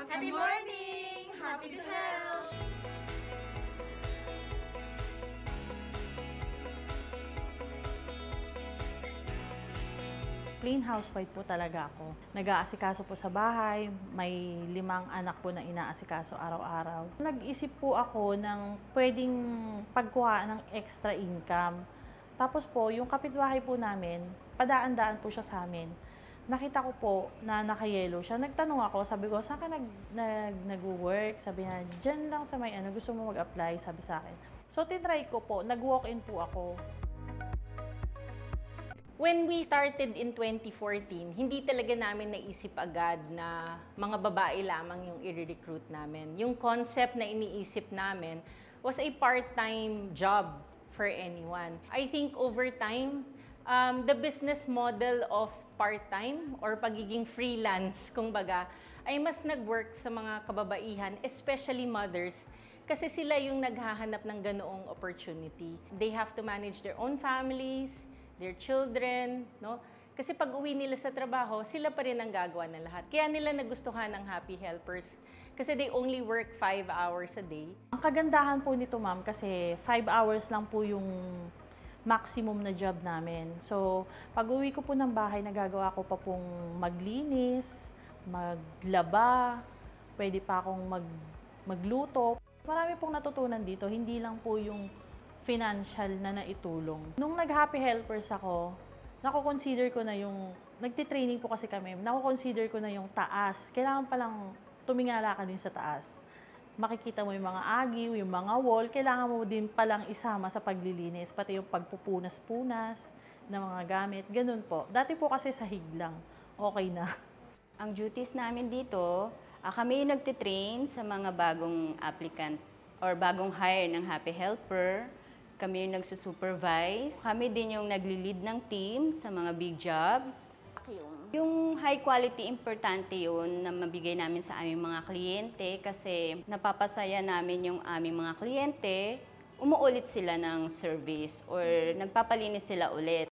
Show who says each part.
Speaker 1: Happy morning! Happy to help!
Speaker 2: Plain housewife po talaga ako. Nag-aasikaso po sa bahay, may 5 anak po na inaasikaso araw-araw. Nag-isip po ako ng pwedeng pagkuha ng extra income. Tapos po, yung kapitbahay po namin, padaan-daan po siya sa amin. Nakita ko po na naka-yellow siya. Nagtanong ako, sabi ko, saan ka nag-work? Sabi niya, dyan lang sa may gusto mo mag-apply, sabi sa akin. So, tinry ko po, nag-walk-in po ako.
Speaker 3: When we started in 2014, hindi talaga namin naisip agad na mga babae lamang yung i-recruit namin. Yung concept na iniisip namin was a part-time job for anyone. I think over time, the business model of part-time or pagiging freelance, kumbaga, ay mas nag-work sa mga kababaihan, especially mothers, kasi sila yung naghahanap ng ganoong opportunity. They have to manage their own families, their children, no? Kasi pag uwi nila sa trabaho, sila pa rin ang gagawa ng lahat. Kaya nila nagustuhan ng Happy Helpers kasi they only work 5 hours a day.
Speaker 2: Ang kagandahan po nito, ma'am, kasi 5 hours lang po yung maximum na job namin. So, pag uwi ko po ng bahay, nagagawa ko pa pong maglinis, maglaba, pwede pa akong magluto. Marami pong natutunan dito, hindi lang po yung financial na naitulong. Nung nag-Happy Helpers ako, nako-consider ko na yung, nagtitraining po kasi kami, nako-consider ko na yung taas. Kailangan palang tumingala ka din sa taas. Makikita mo yung mga agiw, yung mga wall, kailangan mo din palang isama sa paglilinis, pati yung pagpupunas-punas ng mga gamit, ganun po. Dati po kasi sahig lang, okay na.
Speaker 4: Ang duties namin dito, kami yung nagtitrain sa mga bagong applicant or bagong hire ng Happy Helper. Kami yung nagsusupervise. Kami din yung nagli-lead ng team sa mga big jobs. Yung high quality, importante yun na mabigay namin sa aming mga kliyente kasi napapasaya namin yung aming mga kliyente, umuulit sila ng service or nagpapalinis sila ulit.